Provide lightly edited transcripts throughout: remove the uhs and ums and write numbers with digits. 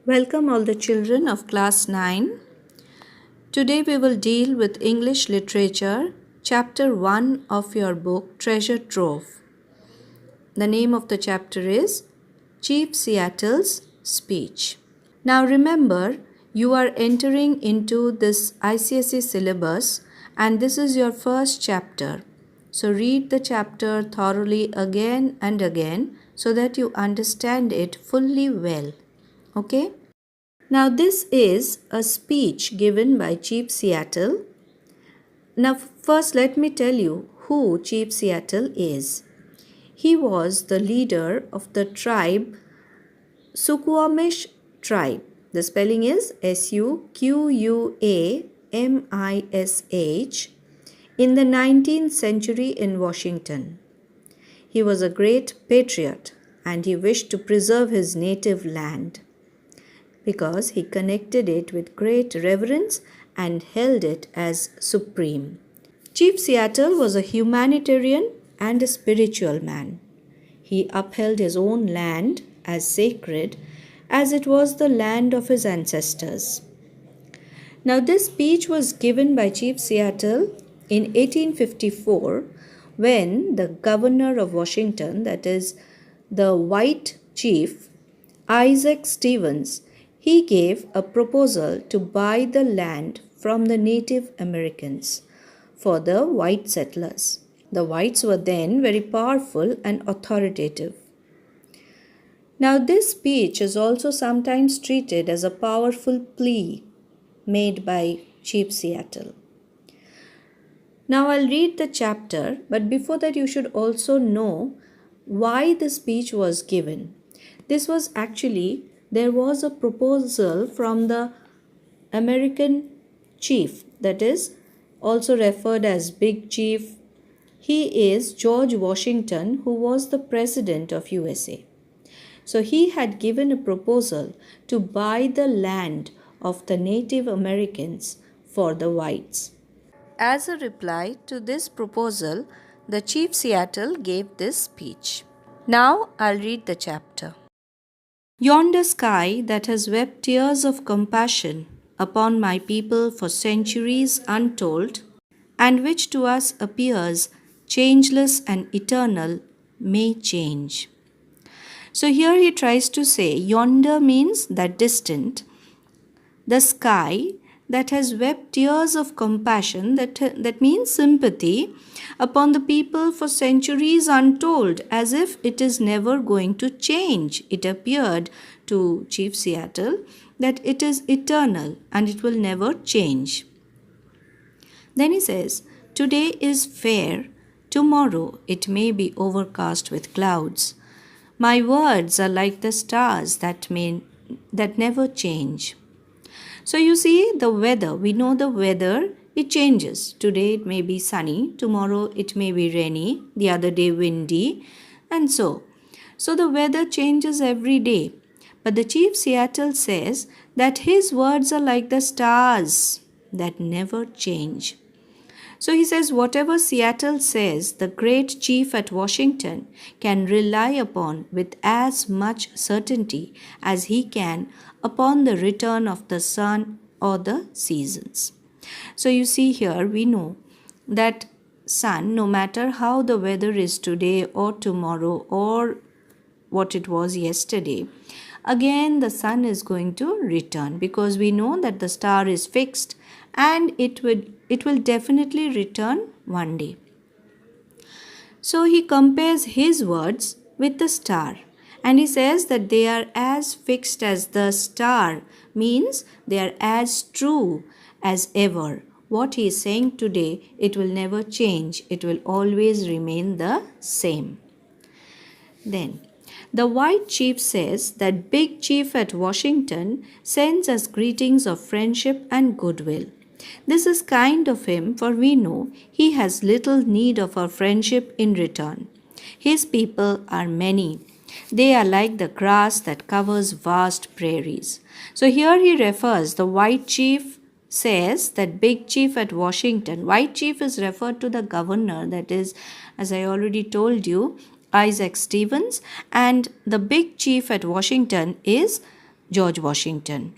Welcome all the children of class 9. Today we will deal with English literature, chapter 1 of your book Treasure Trove. The name of the chapter is Chief Seattle's Speech. Now remember, you are entering into this ICSE syllabus and this is your first chapter. So read the chapter thoroughly again and again so that you understand it fully well. Okay? Now, this is a speech given by Chief Seattle. Now, first, let me tell you who Chief Seattle is. He was the leader of the tribe Suquamish tribe. The spelling is Suquamish in the 19th century in Washington. He was a great patriot and he wished to preserve his native land, because he connected it with great reverence and held it as supreme. Chief Seattle was a humanitarian and a spiritual man. He upheld his own land as sacred as it was the land of his ancestors. Now, this speech was given by Chief Seattle in 1854 when the governor of Washington, that is the white chief, Isaac Stevens, he gave a proposal to buy the land from the Native Americans for the white settlers. The whites were then very powerful and authoritative. Now, this speech is also sometimes treated as a powerful plea made by Chief Seattle. Now, I'll read the chapter, but before that, you should also know why the speech was given. This was actually, there was a proposal from the American chief, that is also referred as Big Chief. He is George Washington, who was the president of USA. So he had given a proposal to buy the land of the Native Americans for the whites. As a reply to this proposal, the Chief Seattle gave this speech. Now I'll read the chapter. Yonder sky that has wept tears of compassion upon my people for centuries untold, and which to us appears changeless and eternal, may change. So here he tries to say yonder means that distant, the sky that has wept tears of compassion, that means sympathy, upon the people for centuries untold, as if it is never going to change. It appeared to Chief Seattle that it is eternal and it will never change. Then he says, today is fair, tomorrow it may be overcast with clouds. My words are like the stars that never change. So you see the weather, we know the weather, it changes. Today it may be sunny, tomorrow it may be rainy, the other day windy, and so. So the weather changes every day. But the Chief Seattle says that his words are like the stars that never change. So he says whatever Seattle says, the great chief at Washington can rely upon with as much certainty as he can upon the return of the sun or the seasons. So you see here we know that sun, no matter how the weather is today or tomorrow or what it was yesterday, again the sun is going to return, because we know that the star is fixed and it will definitely return one day. So he compares his words with the star and he says that they are as fixed as the star, means they are as true as ever. What he is saying today, it will never change, it will always remain the same. Then the white chief says that Big Chief at Washington sends us greetings of friendship and goodwill. This is kind of him, for we know he has little need of our friendship in return. His people are many. They are like the grass that covers vast prairies. So here he refers, the white chief says that Big Chief at Washington, white chief is referred to the governor, that is, as I already told you, Isaac Stevens, and the Big Chief at Washington is George Washington.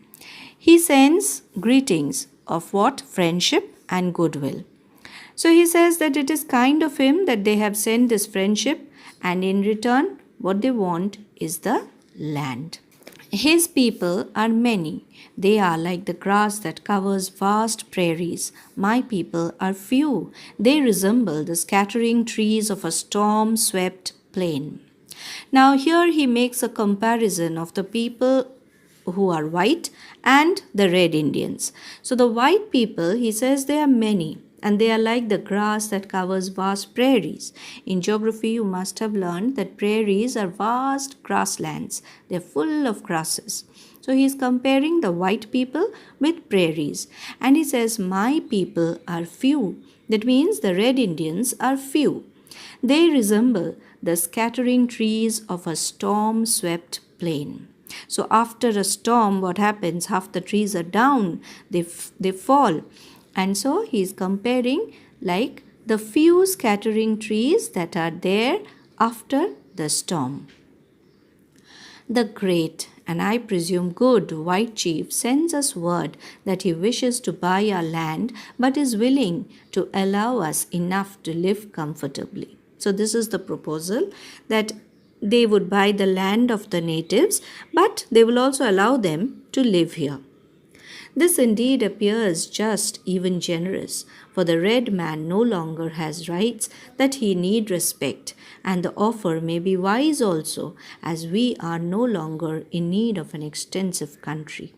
He sends greetings of what? Friendship and goodwill. So he says that it is kind of him that they have sent this friendship, and in return, what they want is the land. His people are many. They are like the grass that covers vast prairies. My people are few. They resemble the scattering trees of a storm swept plain. Now, here he makes a comparison of the people who are white and the red Indians. So, the white people, he says, they are many, and they are like the grass that covers vast prairies. In geography, you must have learned that prairies are vast grasslands, they are full of grasses. So he is comparing the white people with prairies, and he says, my people are few. That means the red Indians are few. They resemble the scattering trees of a storm swept plain. So after a storm, what happens? Half the trees are down, they fall. And so he is comparing like the few scattering trees that are there after the storm. The great, and I presume good, white chief sends us word that he wishes to buy our land but is willing to allow us enough to live comfortably. So this is the proposal, that they would buy the land of the natives, but they will also allow them to live here. This indeed appears just, even generous, for the red man no longer has rights that he need respect, and the offer may be wise also, as we are no longer in need of an extensive country.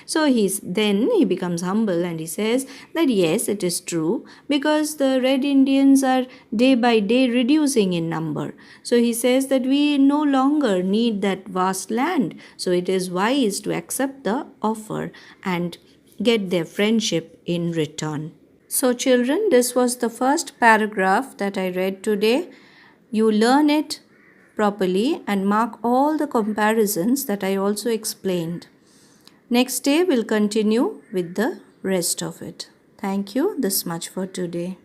So he becomes humble, and he says that yes, it is true, because the red Indians are day by day reducing in number. So he says that we no longer need that vast land. So it is wise to accept the offer and get their friendship in return. So children, this was the first paragraph that I read today. You learn it properly and mark all the comparisons that I also explained. Next day we'll continue with the rest of it. Thank you. This much for today.